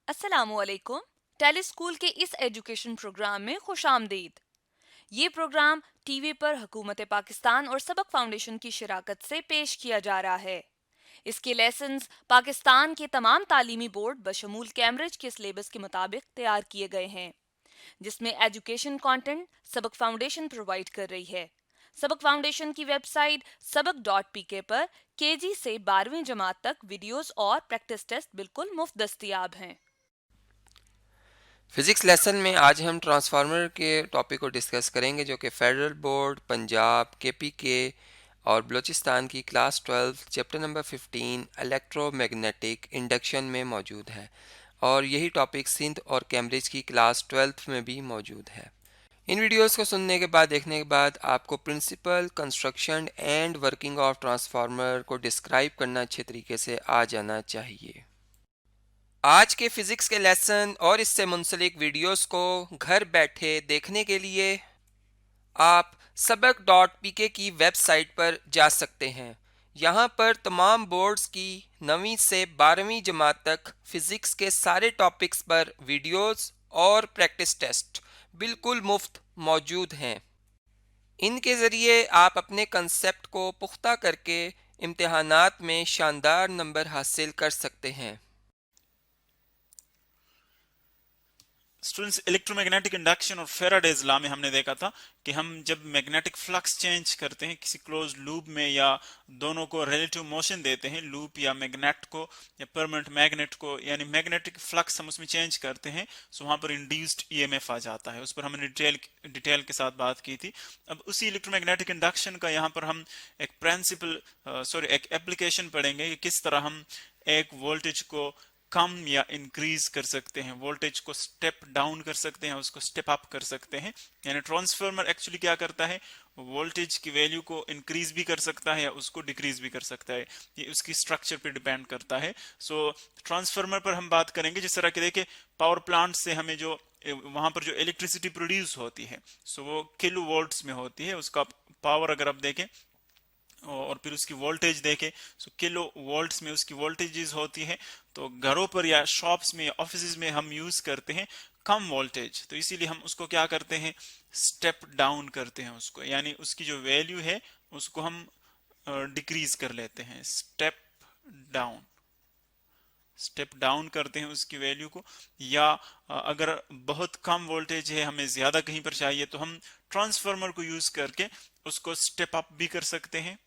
अस्सलामुअलैकुम। टेलीस्कूल के इस एजुकेशन प्रोग्राम में खुशामदीद। ये प्रोग्राम टीवी पर हुकूमत पाकिस्तान और सबक फाउंडेशन की शिराकत से पेश किया जा रहा है। इसके लेसन्स पाकिस्तान के तमाम तालीमी बोर्ड बशमूल कैम्ब्रिज के सिलेबस के मुताबिक तैयार किए गए हैं, जिसमें एजुकेशन कंटेंट सबक फाउंडेशन प्रोवाइड कर रही है। सबक फाउंडेशन की वेबसाइट सबक.pk पर केजी से 12वीं जमात तक वीडियोस और प्रैक्टिस टेस्ट बिल्कुल मुफ्त दस्तयाब हैं। फिज़िक्स लेसन में आज हम ट्रांसफार्मर के टॉपिक को डिस्कस करेंगे जो कि फेडरल बोर्ड, पंजाब, केपीके और बलूचिस्तान की class 12 chapter number 15 electromagnetic induction में मौजूद है और यही टॉपिक सिंध और कैम्ब्रिज की क्लास 12 में भी मौजूद है। इन वीडियोस को सुनने के बाद देखने के बाद आपको principle, construction and working of transformer को डिस्क्राइब करना अच्छे तरीके से आ जाना चाहिए। आज के फिज़िक्स के लेसन और इससे मुंसलिक वीडियोस को घर बैठे देखने के लिए आप सबक.pk की वेबसाइट पर जा सकते हैं। यहाँ पर तमाम बोर्ड्स की 9वीं से 12वीं जमात तक फ़िज़िक्स के सारे टॉपिक्स पर वीडियोस और प्रैक्टिस टेस्ट बिल्कुल मुफ्त मौजूद हैं। इनके ज़रिए आप अपने कंसेप्ट को पुख्ता करके इम्तिहानात में शानदार नंबर हासिल कर सकते हैं। स्टूडेंट्स, इलेक्ट्रोमैग्नेटिक इंडक्शन और फेराडेज लॉ में हमने देखा था कि हम जब मैग्नेटिक फ्लक्स चेंज करते हैं किसी क्लोज लूप में या दोनों को रिलेटिव मोशन देते हैं, लूप या मैग्नेट को या परमानेंट मैग्नेट को, यानी मैग्नेटिक फ्लक्स हम उसमें चेंज करते हैं, सो वहां पर इंड्यूस्ड ईएमएफ आ जाता है। उस पर हमने डिटेल के साथ बात की थी। अब उसी इलेक्ट्रोमैग्नेटिक इंडक्शन का यहाँ पर हम एक एप्लीकेशन पढ़ेंगे कि किस तरह हम एक वोल्टेज को कम या इंक्रीज कर सकते हैं, वोल्टेज को स्टेप डाउन कर सकते हैं, उसको स्टेप अप कर सकते हैं। यानी ट्रांसफार्मर एक्चुअली क्या करता है, वोल्टेज की वैल्यू को इंक्रीज भी कर सकता है या उसको डिक्रीज भी कर सकता है। ये उसकी स्ट्रक्चर पे डिपेंड करता है। सो ट्रांसफार्मर पर हम बात करेंगे जिस तरह के देखिए पावर प्लांट से हमें जो वहां पर जो इलेक्ट्रिसिटी प्रोड्यूस होती है सो वो किलो वोल्ट्स में होती है। उसका पावर अगर आप देखें और फिर उसकी वोल्टेज देखें सो किलो वोल्ट्स में उसकी वोल्टेजेस होती है। तो घरों पर या शॉप्स में या ऑफिस में हम यूज करते हैं कम वोल्टेज, तो इसीलिए हम उसको क्या करते हैं, स्टेप डाउन करते हैं उसको, यानी उसकी जो वैल्यू है उसको हम डिक्रीज कर लेते हैं, स्टेप डाउन करते हैं उसकी वैल्यू को। या अगर बहुत कम वोल्टेज है, हमें ज्यादा कहीं पर चाहिए, तो हम ट्रांसफार्मर को यूज करके उसको स्टेप अप भी कर सकते हैं,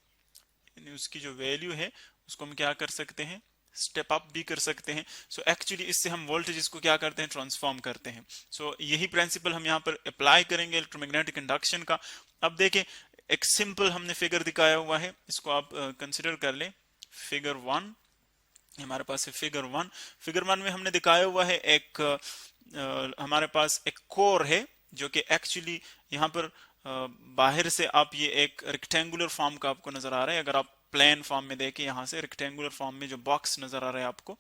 यानी उसकी जो वैल्यू है उसको हम क्या कर सकते हैं, स्टेप अप भी कर सकते हैं। सो एक्चुअली इससे हम वोल्टेज को क्या करते हैं, ट्रांसफॉर्म करते हैं। सो यही प्रिंसिपल हम यहाँ पर अप्लाई करेंगे इलेक्ट्रोमैग्नेटिक इंडक्शन का। अब देखें, एक सिंपल हमने फिगर दिखाया हुआ है, इसको आप कंसिडर कर लें। फिगर 1 हमारे पास है। फिगर वन में हमने दिखाया हुआ है एक हमारे पास एक कोर है जो कि एक्चुअली यहाँ पर बाहर से आप ये एक रेक्टेंगुलर फॉर्म का आपको नजर आ रहा है। अगर आप प्लेन फॉर्म में देखें, यहाँ से रेक्टेंगुलर फॉर्म में जो बॉक्स नजर आ रहा है आपको,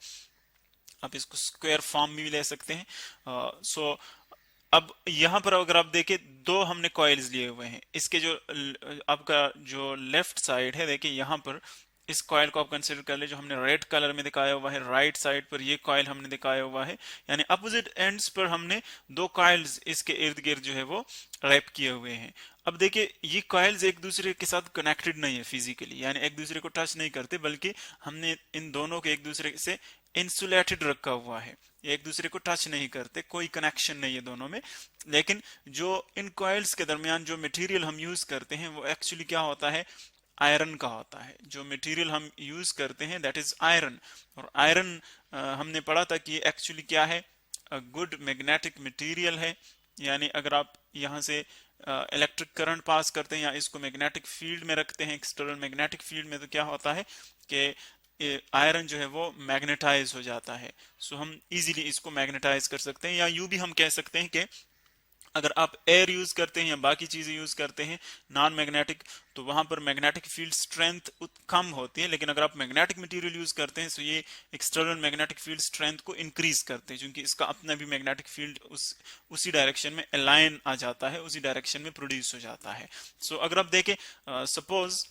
आप इसको स्क्वायर फॉर्म में भी ले सकते हैं। सो अब यहाँ पर अगर आप देखें, दो हमने कॉइल्स लिए हुए हैं। इसके जो आपका जो लेफ्ट साइड है, देखिए यहाँ पर इस कॉइल को आप कंसिडर कर ले जो हमने रेड कलर में दिखाया हुआ है। राइट साइड पर ये कॉइल हमने दिखाया हुआ है, यानी अपोजिट एंड्स पर हमने दो कॉइल्स इसके इर्द गिर्द जो है वो रैप किए हुए हैं। अब देखिए, ये कॉइल्स एक दूसरे के साथ कनेक्टेड नहीं है फिजिकली, यानी एक दूसरे को टच नहीं करते, बल्कि हमने इन दोनों को एक दूसरे से इंसुलेटेड रखा हुआ है, एक दूसरे को टच नहीं करते, कोई कनेक्शन नहीं है दोनों में। लेकिन जो इन कॉइल्स के दरमियान जो मटेरियल हम यूज करते हैं वो एक्चुअली क्या होता है, आयरन का होता है। जो मटेरियल हम यूज करते हैं दैट इज आयरन। और आयरन हमने पढ़ा था कि एक्चुअली क्या है, गुड मैग्नेटिक मटेरियल है। यानी अगर आप यहाँ से इलेक्ट्रिक करंट पास करते हैं या इसको मैग्नेटिक फील्ड में रखते हैं, एक्सटर्नल मैग्नेटिक फील्ड में, तो क्या होता है कि आयरन जो है वो मैग्नेटाइज हो जाता है। सो हम इजीली इसको मैग्नेटाइज कर सकते हैं। या यूं भी हम कह सकते हैं कि अगर आप एयर यूज करते हैं या बाकी चीजें यूज करते हैं नॉन मैग्नेटिक, तो वहां पर मैग्नेटिक फील्ड स्ट्रेंथ कम होती है। लेकिन अगर आप मैग्नेटिक मटेरियल यूज करते हैं तो ये एक्सटर्नल मैग्नेटिक फील्ड स्ट्रेंथ को इंक्रीज करते हैं, क्योंकि इसका अपना भी मैग्नेटिक फील्ड उसी डायरेक्शन में अलाइन आ जाता है, उसी डायरेक्शन में प्रोड्यूस हो जाता है। सो अगर आप देखें, सपोज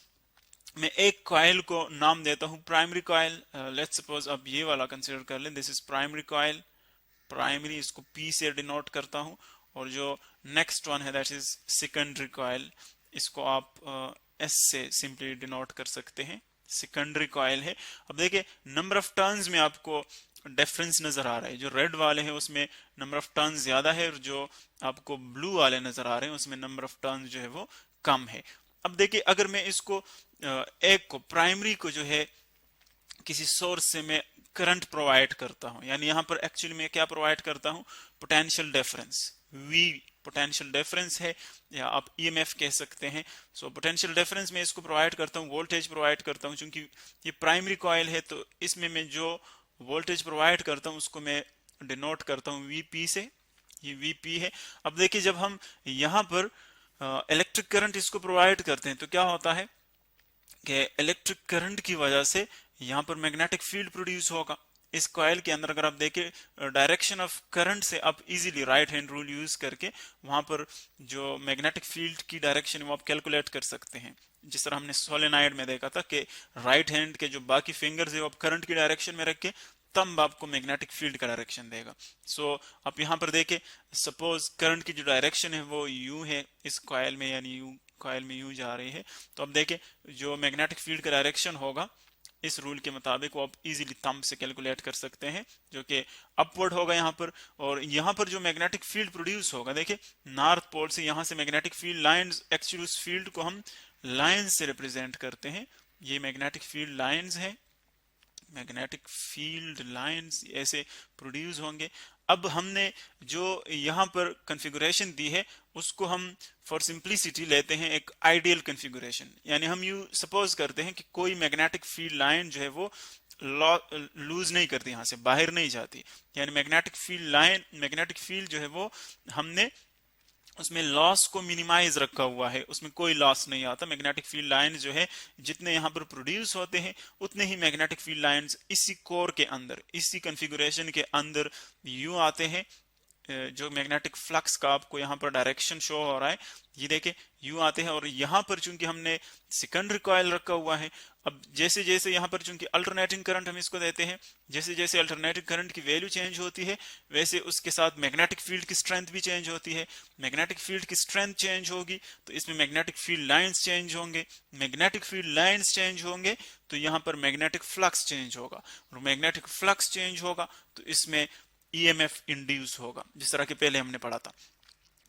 मैं एक कॉइल को नाम देता हूं प्राइमरी कॉइल। लेट्स सपोज अब ये वाला कंसिडर कर लें, this is primary coil, primary इसको P से डिनोट करता हूं, और जो नेक्स्ट वन है दैट इज सेकेंडरी कॉइल, इसको आप S से सिंपली डिनोट कर सकते हैं, सेकेंडरी कॉइल है। अब देखिए नंबर ऑफ टर्न्स में आपको डिफरेंस नजर आ रहा है, जो रेड वाले हैं उसमें नंबर ऑफ टर्न्स ज्यादा है, और जो आपको ब्लू वाले नजर आ रहे हैं उसमें नंबर ऑफ टर्न्स जो है वो कम है। अब देखिए अगर मैं इसको एक को प्राइमरी को जो है किसी सोर्स से मैं करंट प्रोवाइड करता हूं, यानी यहां पर एक्चुअली मैं क्या प्रोवाइड करता हूं, potential difference, V potential difference है, या आप EMF कह सकते हैं। सो पोटेंशियल डिफरेंस में इसको प्रोवाइड करता हूं, वोल्टेज प्रोवाइड करता हूं, क्योंकि ये प्राइमरी कॉइल है तो इसमें मैं जो वोल्टेज प्रोवाइड करता हूं उसको मैं डिनोट करता हूं VP से, ये VP है। अब देखिए जब हम यहां पर इलेक्ट्रिक करंट इसको प्रोवाइड करते हैं तो क्या होता है कि इलेक्ट्रिक करंट की वजह से यहां पर मैग्नेटिक फील्ड प्रोड्यूस होगा। इस कॉइल के अंदर अगर आप देखें डायरेक्शन ऑफ करंट से आप easily right hand rule use करके वहां पर जो मैग्नेटिक फील्ड की डायरेक्शन है वो आप कैलकुलेट कर सकते हैं। जिस तरह हमने सोलेनाइड में देखा था कि राइट हैंड के जो बाकी फिंगर्स है वो आप करंट की डायरेक्शन में रख के तब आपको मैग्नेटिक फील्ड का डायरेक्शन देगा। सो आप यहाँ पर देखें सपोज करंट की जो डायरेक्शन है वो यू है इस कॉइल में, यानी यू कॉइल में यूं जा रही है, तो अब देखें जो मैग्नेटिक फील्ड का डायरेक्शन होगा इस रूल के मुताबिक वो आप इजीली थंब से कैलकुलेट कर सकते हैं, जो कि अपवर्ड होगा यहाँ पर। और यहाँ पर जो मैग्नेटिक फील्ड प्रोड्यूस होगा, देखिए नॉर्थ पोल से यहाँ से मैग्नेटिक फील्ड लाइंस, एक्चुअली उस फील्ड को हम लाइंस से रिप्रेजेंट करते हैं, ये मैग्नेटिक फील्ड लाइंस है, मैग्नेटिक फील्ड लाइंस ऐसे प्रोड्यूस होंगे। अब हमने जो यहाँ पर कॉन्फ़िगरेशन दी है उसको हम फॉर सिंप्लिसिटी लेते हैं एक आइडियल कॉन्फ़िगरेशन, यानी हम यू सपोज करते हैं कि कोई मैग्नेटिक फील्ड लाइन जो है वो लूज नहीं करती, यहाँ से बाहर नहीं जाती, यानी magnetic field line, magnetic field जो है वो हमने उसमें लॉस को मिनिमाइज रखा हुआ है, उसमें कोई लॉस नहीं आता। मैग्नेटिक फील्ड लाइन जो है जितने यहाँ पर प्रोड्यूस होते हैं उतने ही मैग्नेटिक फील्ड लाइंस इसी कोर के अंदर, इसी कॉन्फ़िगरेशन के अंदर यूं आते हैं। जो मैग्नेटिक फ्लक्स का आपको यहाँ पर डायरेक्शन शो हो रहा है, ये देखें यूं आते हैं, और यहाँ पर चूंकि हमने सेकेंडरी कॉइल रखा हुआ है, अब जैसे जैसे यहाँ पर चूंकि अल्टरनेटिंग करंट हम इसको देते हैं, जैसे जैसे अल्टरनेटिंग करंट की वैल्यू चेंज होती है वैसे उसके साथ मैग्नेटिक फील्ड की स्ट्रेंथ भी चेंज होती है। मैग्नेटिक फील्ड की स्ट्रेंथ चेंज होगी तो इसमें मैग्नेटिक फील्ड लाइंस चेंज होंगे, मैग्नेटिक फील्ड लाइंस चेंज होंगे तो यहाँ पर मैग्नेटिक फ्लक्स चेंज होगा, और मैग्नेटिक फ्लक्स चेंज होगा तो इसमें EMF इंड्यूस होगा। जिस तरह के पहले हमने पढ़ा था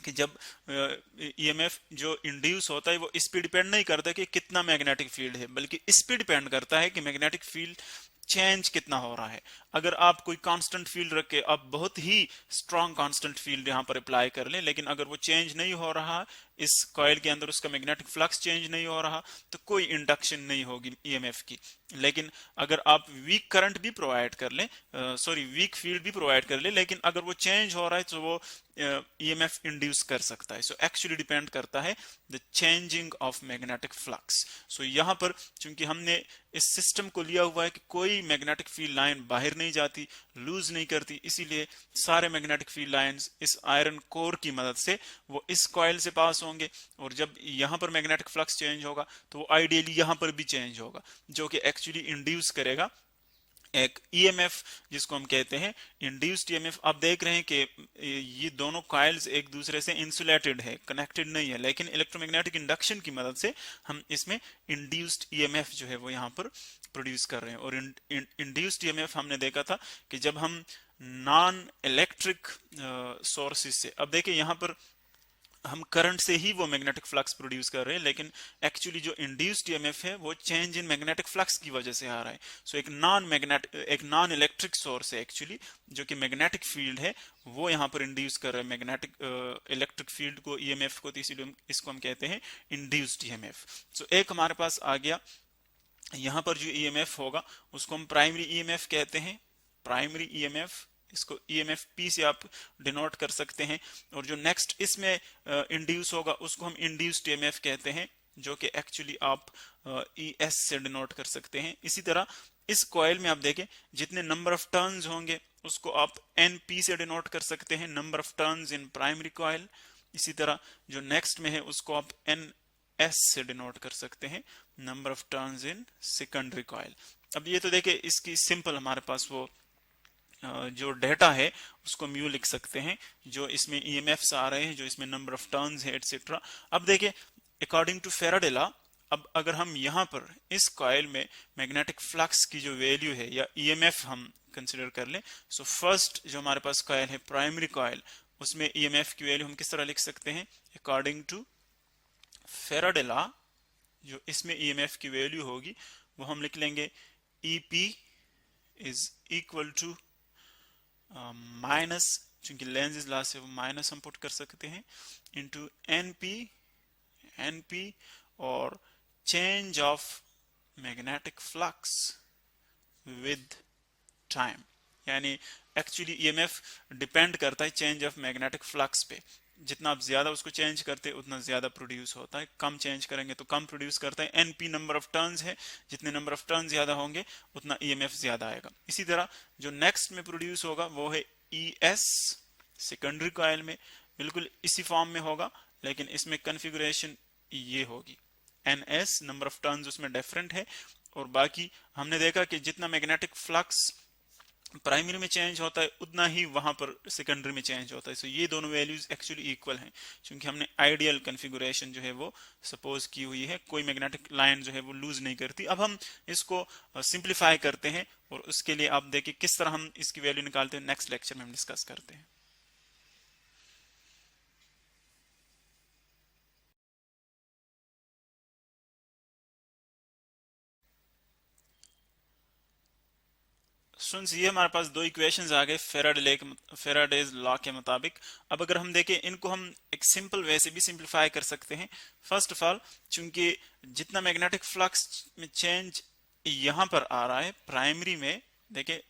कि जब EMF जो इंड्यूस होता है वो इस पे डिपेंड नहीं करता कि कितना मैग्नेटिक फील्ड है, बल्कि इस पे डिपेंड करता है कि मैग्नेटिक फील्ड चेंज कितना हो रहा है। अगर आप कोई कांस्टेंट फील्ड रख के आप बहुत ही स्ट्रॉन्ग कांस्टेंट फील्ड यहाँ पर अप्लाई कर लें, लेकिन अगर वो चेंज नहीं हो रहा, इस कॉइल के अंदर उसका मैग्नेटिक फ्लक्स चेंज नहीं हो रहा, तो कोई इंडक्शन नहीं होगी EMF की। लेकिन अगर आप वीक करंट भी प्रोवाइड कर लें, सॉरी वीक फील्ड भी प्रोवाइड कर लें, लेकिन अगर वो चेंज हो रहा है तो वो EMF इंड्यूस कर सकता है। सो एक्चुअली डिपेंड करता है the changing of magnetic flux. So यहाँ पर चूंकि हमने इस सिस्टम को लिया हुआ है कि कोई मैग्नेटिक फील्ड लाइन बाहर नहीं जाती, लूज नहीं करती, इसीलिए सारे मैग्नेटिक फील्ड लाइंस इस आयरन कोर की मदद से वो इस कॉइल से पास होंगे, और जब यहाँ पर मैग्नेटिक फ्लक्स चेंज होगा तो वो आइडियली यहाँ पर भी चेंज होगा, जो कि एक्चुअली इंड्यूस करेगा एक EMF जिसको हम कहते हैं इंड्यूस्ड EMF। आप देख रहे हैं कि ये दोनों कॉइल्स एक दूसरे से इंसुलेटेड है, कनेक्टेड नहीं है, लेकिन इलेक्ट्रोमैग्नेटिक इंडक्शन की मदद से हम इसमें इंड्यूस्ड EMF जो है वो यहाँ पर प्रोड्यूस कर रहे हैं। और इंड्यूस्ड EMF हमने देखा था कि जब हम नॉन इलेक्ट्रिक सोर्सेज से, अब देखिए यहाँ पर हम करंट से ही वो मैग्नेटिक फ्लक्स प्रोड्यूस कर रहे हैं, लेकिन एक्चुअली जो इंड्यूस्ड EMF है वो चेंज इन मैग्नेटिक फ्लक्स की वजह से आ रहा है। सो एक नॉन इलेक्ट्रिक सोर्स है एक्चुअली, जो कि मैग्नेटिक फील्ड है वो यहाँ पर इंड्यूस कर रहा है मैग्नेटिक इलेक्ट्रिक फील्ड को, EMF को, तो इसीलिए इसको हम कहते हैं इंड्यूस्ड EMF। सो एक हमारे पास आ गया, यहाँ पर जो EMF होगा उसको हम प्राइमरी EMF कहते हैं, प्राइमरी EMF, इसको EMF P से आप डिनोट कर सकते हैं। और जो नेक्स्ट इसमें इंड्यूस होगा उसको हम इंड्यूस्ड EMF कहते हैं, जो कि एक्चुअली आप ES से डिनोट कर सकते हैं। इसी तरह इस कॉइल में आप देखें जितने नंबर ऑफ टर्न्स होंगे उसको आप NP से डिनोट कर सकते हैं, number of turns in primary coil. इसी तरह जो नेक्स्ट में है उसको आप NS से डिनोट कर सकते हैं, number of turns in secondary coil. अब ये तो देखिए इसकी सिंपल हमारे पास वो जो डेटा है उसको हम यू लिख सकते हैं, जो इसमें ईएमएफ्स आ रहे हैं, जो इसमें नंबर ऑफ टर्न्स है, एटसेट्रा। अब देखिए अकॉर्डिंग टू फेराडे लॉ, अब अगर हम यहाँ पर इस कॉइल में मैग्नेटिक फ्लक्स की जो वैल्यू है या ईएमएफ हम कंसिडर कर लें, सो फर्स्ट जो हमारे पास कॉइल है प्राइमरी कॉइल, उसमें ईएमएफ की वैल्यू हम किस तरह लिख सकते हैं, अकॉर्डिंग टू फेराडे लॉ जो इसमें ईएमएफ की वैल्यू होगी वो हम लिख लेंगे EP is equal to minus, चूंकि लेंज लॉ से वो माइनस हम पुट कर सकते हैं, इंटू एनपी और change of magnetic flux with time. यानी एक्चुअली ईएमएफ डिपेंड करता है चेंज ऑफ मैग्नेटिक फ्लक्स पे। जितना आप ज्यादा उसको चेंज करते हैं उतना ज्यादा प्रोड्यूस होता है, कम चेंज करेंगे तो कम प्रोड्यूस करता है। एनपी नंबर ऑफ टर्न्स है, जितने नंबर ऑफ टर्न ज्यादा होंगे उतना ईएमएफ ज्यादा आएगा। इसी तरह जो नेक्स्ट में प्रोड्यूस होगा वो है ईएस, सेकेंडरी कॉइल में बिल्कुल इसी फॉर्म में होगा, लेकिन इसमें कन्फिगुरेशन ये होगी, एनएस नंबर ऑफ टर्न्स उसमें डिफरेंट है, और बाकी हमने देखा कि जितना मैग्नेटिक फ्लक्स प्राइमरी में चेंज होता है उतना ही वहां पर सेकेंडरी में चेंज होता है। सो ये दोनों वैल्यूज एक्चुअली इक्वल हैं, क्योंकि हमने आइडियल कॉन्फ़िगरेशन जो है वो सपोज की हुई है, कोई मैग्नेटिक लाइन जो है वो लूज नहीं करती। अब हम इसको सिंप्लीफाई करते हैं, और उसके लिए आप देखिए किस तरह हम इसकी वैल्यू निकालते हैं, नेक्स्ट लेक्चर में हम डिस्कस करते हैं। ये हमारे पास दो इक्वेशंस आ गए फेराडेज लॉ के मुताबिक। अब अगर हम देखें इनको हम एक सिंपल वे से भी सिंप्लीफाई कर सकते हैं। फर्स्ट ऑफ ऑल, चूंकि जितना मैग्नेटिक फ्लक्स में चेंज यहां पर आ रहा है प्राइमरी में, देखिए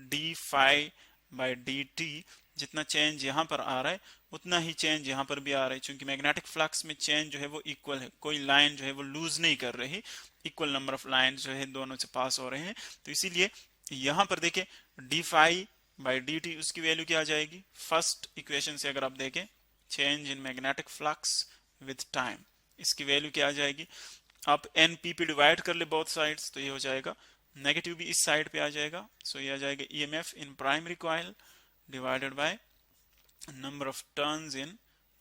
D phi by D T, जितना चेंज यहां पर आ रहा है उतना ही चेंज यहां पर भी आ रहा है, क्योंकि मैग्नेटिक फ्लक्स में चेंज जो है वो इक्वल है, कोई लाइन जो है वो लूज नहीं कर रही, इक्वल नंबर ऑफ लाइन जो है दोनों से पास हो रहे हैं। तो इसीलिए यहां पर देखें D phi by D T, उसकी वैल्यू क्या आ जाएगी, फर्स्ट इक्वेशन से अगर आप देखें change in magnetic flux with time, इसकी वैल्यू क्या आ जाएगी, आप एन पी पे डिवाइड कर ले बोथ साइड्स, तो ये हो जाएगा, नेगेटिव भी इस साइड पे आ जाएगा, सो ये आ जाएगा EMF in primary coil divided by number of turns in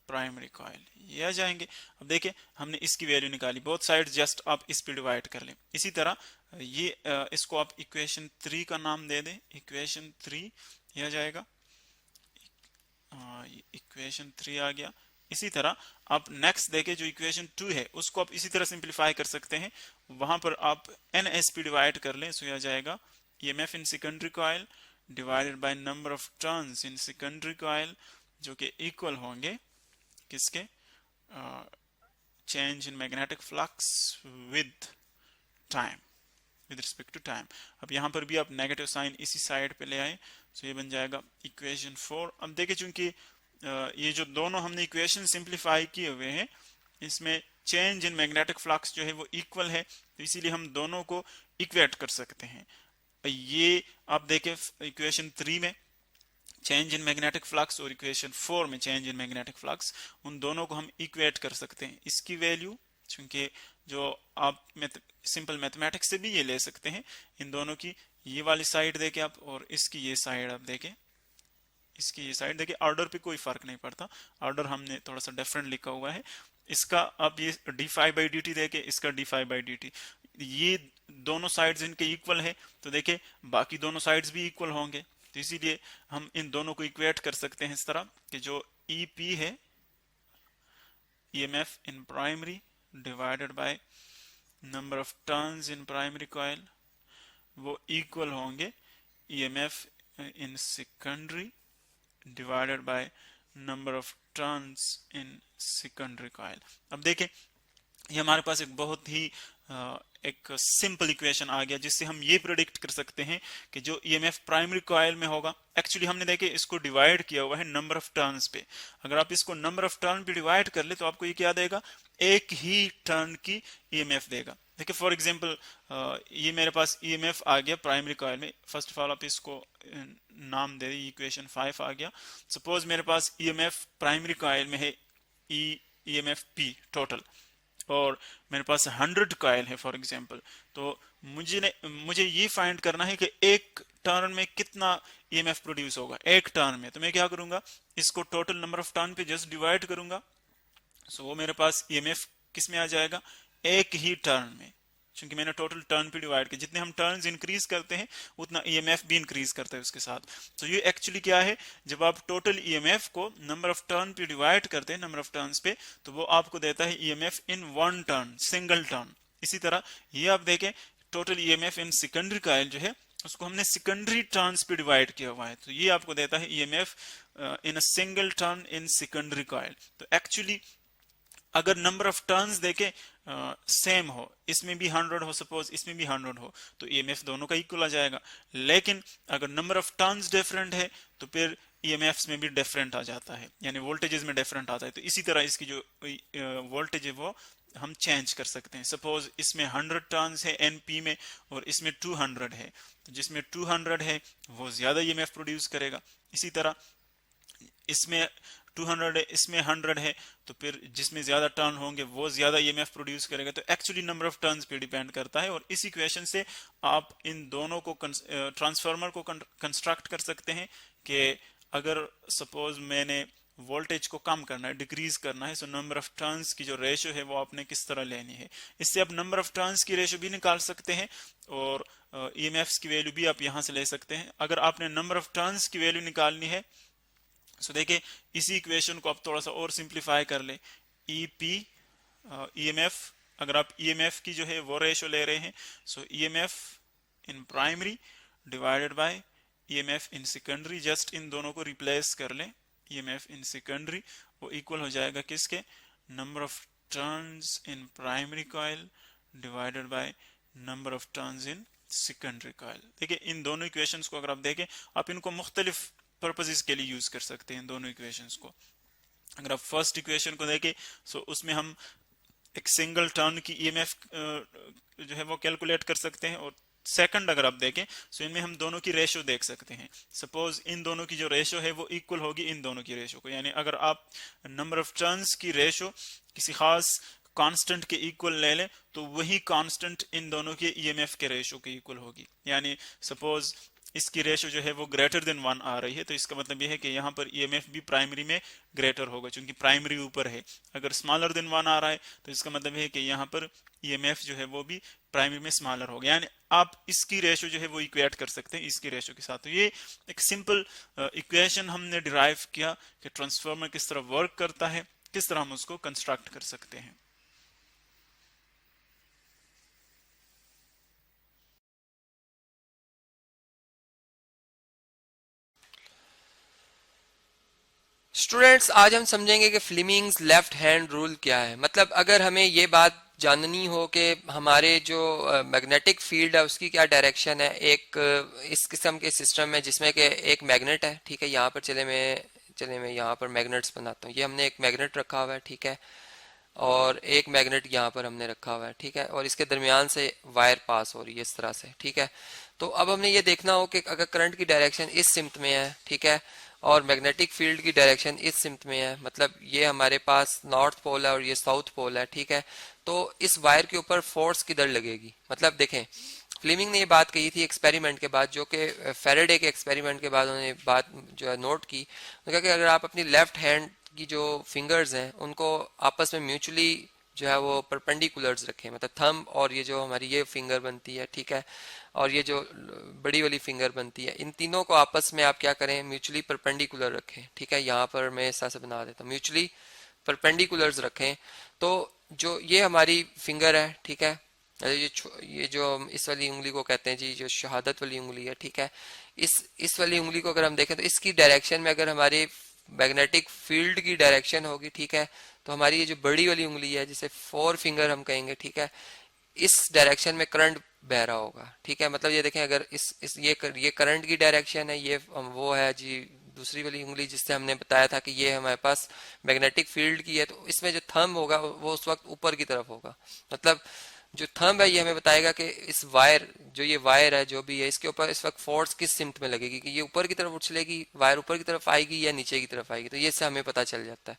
primary coil, ये आ जाएंगे। अब देखिए हमने इसकी वैल्यू निकाली, बोथ साइड जस्ट आप इस पे डिवाइड कर लें। इसी तरह ये इसको आप इक्वेशन 3 का नाम दे दें, इक्वेशन 3 ये आ जाएगा, इक्वेशन 3 आ गया। इसी तरह आप नेक्स्ट देखें जो इक्वेशन 2 है उसको आप इसी तरह सिंप्लीफाई कर सकते हैं, वहां पर आप एन एस पी डिवाइड कर लें, सो ये आ जाएगा EMF in secondary coil divided by number of turns in secondary coil, जो कि इक्वल होंगे किसके, change in magnetic flux with time, with respect to time. अब यहां पर भी आप नेगेटिव साइन इसी साइड पे ले आए, तो ये बन जाएगा इक्वेशन 4। अब देखिए चूंकि ये जो दोनों हमने इक्वेशन सिंप्लीफाई किए हुए हैं इसमें चेंज इन मैग्नेटिक फ्लक्स जो है वो इक्वल है, तो इसीलिए हम दोनों को इक्वेट कर सकते हैं। ये आप देखें इक्वेशन 3 में चेंज इन मैग्नेटिक फ्लक्स और इक्वेशन 4 में चेंज इन मैग्नेटिक फ्लक्स, उन दोनों को हम इक्वेट कर सकते हैं। इसकी वैल्यू चूंकि जो आप सिंपल मैथमेटिक्स से भी ये ले सकते हैं, इन दोनों की ये वाली साइड देके आप और इसकी ये साइड आप देखें, इसकी ये साइड देखिए, ऑर्डर पे कोई फर्क नहीं पड़ता, ऑर्डर हमने थोड़ा सा डिफरेंट लिखा हुआ है। इसका आप ये d phi by D t देखे, इसका d phi by D t, ये दोनों साइड्स इनके इक्वल है, तो देखिए बाकी दोनों साइड्स भी इक्वल होंगे, तो इसीलिए हम इन दोनों को इक्वेट कर सकते हैं इस तरह कि जो ई पी है EMF in primary divided by number of turns in primary coil, वो इक्वल होंगे EMF in secondary divided by number of turns in secondary coil. अब देखें ये हमारे पास एक बहुत ही एक सिंपल इक्वेशन आ गया जिससे हम ये प्रेडिक्ट कर सकते हैं कि जो ईएमएफ प्राइमरी कॉइल में होगा, एक्चुअली हमने देखे इसको डिवाइड किया हुआ है नंबर ऑफ टर्न्स पे, अगर आप इसको नंबर ऑफ टर्न पे डिवाइड कर ले तो आपको ये क्या देगा, एक ही टर्न की ईएमएफ देगा। देखिए फॉर एग्जांपल ये मेरे पास ईएमएफ आ गया प्राइमरी कॉइल में, फर्स्ट ऑफ ऑल आप इसको नाम दे दी, इक्वेशन 5 आ गया। सपोज मेरे पास ईएमएफ प्राइमरी कॉइल में है ईएमएफ पी टोटल, और मेरे पास 100 कॉइल है फॉर एग्जांपल, तो मुझे ये फाइंड करना है कि एक टर्न में कितना ईएमएफ प्रोड्यूस होगा एक टर्न में। तो मैं क्या करूंगा, इसको टोटल नंबर ऑफ टर्न पे जस्ट डिवाइड करूंगा। सो वो मेरे पास ईएमएफ किस में आ जाएगा, एक ही टर्न में, क्योंकि मैंने टोटल टर्न पे डिवाइड किया। जितने हम टर्न्स इंक्रीज करते हैं उतना ईएमएफ भी इंक्रीज करता है उसके साथ। तो ये एक्चुअली क्या है, जब आप टोटल ईएमएफ को नंबर ऑफ टर्न पे डिवाइड करते हैं, नंबर ऑफ टर्न्स पे, तो वो आपको देता है EMF in one turn, single turn. इसी तरह ये आप देखें, total EMF in secondary coil जो है उसको हमने सेकेंडरी टर्न्स पे डिवाइड किया हुआ है, तो ये आपको देता है EMF in a single turn in secondary coil. तो एक्चुअली अगर नंबर ऑफ टर्न्स देखें सेम हो, इसमें भी 100 हो सपोज, इसमें भी 100 हो, तो ईएमएफ दोनों का इक्वल आ जाएगा। लेकिन अगर नंबर ऑफ टर्न्स डिफरेंट है तो फिर ईएमएफ्स में भी डिफरेंट आ जाता है, यानी वोल्टेजेस में डिफरेंट आता है। तो इसी तरह इसकी जो वोल्टेज है वो हम चेंज कर सकते हैं। सपोज इसमें 100 टर्न्स है एनपी में और इसमें 200 है, तो जिसमें 200 है वो ज्यादा ईएमएफ प्रोड्यूस करेगा। इसी तरह इसमें 200 है, इसमें 100 है, तो फिर जिसमें ज्यादा टर्न होंगे वो ज्यादा ईएमएफ प्रोड्यूस करेगा। तो एक्चुअली नंबर ऑफ टर्न्स पे डिपेंड करता है। और इस इक्वेशन से आप इन दोनों को ट्रांसफार्मर को कंस्ट्रक्ट कर सकते हैं कि अगर सपोज मैंने वोल्टेज को कम करना है, डिक्रीज करना है, सो नंबर ऑफ टर्न्स की जो रेशो है वो आपने किस तरह लेनी है। इससे आप नंबर ऑफ टर्न्स की रेशो भी निकाल सकते हैं और ईएमएफ्स की वैल्यू भी आप यहां से ले सकते हैं। अगर आपने नंबर ऑफ टर्न्स की वैल्यू निकालनी है, सो देखिए इसी इक्वेशन को आप थोड़ा सा और सिंप्लीफाई कर ले। ईपी ईएमएफ, अगर आप ईएमएफ की जो है वो रेशो ले रहे हैं, so EMF in primary divided by EMF in secondary, just इन दोनों को रिप्लेस कर लें। ईएमएफ इन सेकेंडरी वो इक्वल हो जाएगा किसके, number of turns in primary coil divided by number of turns in secondary coil. देखिए इन दोनों इक्वेशंस को अगर आप देखें, आप इनको मुख्तलिफ पर्पसेस के लिए यूज कर सकते हैं दोनों इक्वेशंस को। अगर आप फर्स्ट इक्वेशन को देखें, सो उसमें हम एक सिंगल टर्न की ईएमएफ जो है वो कैलकुलेट कर सकते हैं। और सेकंड अगर आप देखें, सो इनमें हम दोनों की रेशो देख सकते हैं। सपोज इन दोनों की जो रेशो है वो इक्वल होगी इन दोनों की रेशो को, यानी अगर आप नंबर ऑफ टर्न्स की रेशो किसी खास कांस्टेंट के इक्वल ले लें तो वही कांस्टेंट इन दोनों के ईएमएफ के रेशो के इक्वल होगी। यानी सपोज इसकी रेशो जो है वो ग्रेटर देन 1 आ रही है, तो इसका मतलब यह है कि यहाँ पर ईएमएफ भी प्राइमरी में ग्रेटर होगा, क्योंकि प्राइमरी ऊपर है। अगर स्मॉलर देन 1 आ रहा है तो इसका मतलब है कि यहाँ पर ईएमएफ जो है वो भी प्राइमरी में स्मॉलर होगा। यानी आप इसकी रेशो जो है वो इक्वेट कर सकते हैं इसकी रेशो के साथ। तो ये एक सिंपल इक्वेशन हमने डिराइव किया कि ट्रांसफार्मर किस तरह वर्क करता है, किस तरह हम उसको कंस्ट्रक्ट कर सकते हैं। स्टूडेंट्स, आज हम समझेंगे कि फ्लेमिंग्स लेफ्ट हैंड रूल क्या है। मतलब अगर हमें ये बात जाननी हो कि हमारे जो मैग्नेटिक फील्ड है उसकी क्या डायरेक्शन है एक इस किस्म के सिस्टम में जिसमें कि एक मैग्नेट है, ठीक है। यहाँ पर चले मैं यहाँ पर मैग्नेट्स बनाता हूँ। ये हमने एक मैग्नेट रखा हुआ है, ठीक है, और एक मैग्नेट यहाँ पर हमने रखा हुआ है, ठीक है, और इसके दरमियान से वायर पास हो रही है इस तरह से, ठीक है। तो अब हमने ये देखना हो कि अगर करंट की डायरेक्शन इस सिमत में है, ठीक है, और मैग्नेटिक फील्ड की डायरेक्शन इस सिमत में है, मतलब ये हमारे पास नॉर्थ पोल है और ये साउथ पोल है, ठीक है, तो इस वायर के ऊपर फोर्स किधर लगेगी। मतलब देखें, फ्लेमिंग ने ये बात कही थी एक्सपेरिमेंट के बाद, जो कि फेराडे के एक्सपेरिमेंट के बाद उन्होंने बात जो है नोट की। उन्होंने कहा कि अगर आप अपनी लेफ्ट हैंड की जो फिंगर्स हैं उनको आपस में म्यूचुअली जो है वो परपेंडिकुलर्स रखें, मतलब थंब और ये जो हमारी ये फिंगर बनती है, ठीक है, और ये जो बड़ी वाली फिंगर बनती है, इन तीनों को आपस में आप क्या करें, म्यूचुअली परपेंडिकुलर रखें, ठीक है। यहाँ पर मैं इस तरह से बना देता हूँ, म्यूचुअली परपेंडिकुलर्स रखें। तो जो ये हमारी फिंगर है, ठीक है, ये जो हम इस वाली उंगली को कहते हैं जी, जो शहादत वाली उंगली है, ठीक है, इस वाली उंगली को अगर हम देखें तो इसकी डायरेक्शन में अगर हमारी मैग्नेटिक फील्ड की डायरेक्शन होगी, ठीक है, तो हमारी ये जो बड़ी वाली उंगली है जिसे फोर फिंगर हम कहेंगे, ठीक है, इस डायरेक्शन में करंट बह रहा होगा, ठीक है। मतलब ये देखें, अगर ये करंट की डायरेक्शन है, ये वो है जी दूसरी वाली उंगली जिससे हमने बताया था कि ये हमारे पास मैग्नेटिक फील्ड की है, तो इसमें जो थंब होगा वो उस वक्त ऊपर की तरफ होगा। मतलब जो थंब है ये हमें बताएगा कि इस वायर, जो ये वायर है जो भी है, इसके ऊपर इस वक्त फोर्स किस सिमत में लगेगी, कि ये ऊपर की तरफ उछलेगी, वायर ऊपर की तरफ आएगी या नीचे की तरफ आएगी, तो ये इससे हमें पता चल जाता है।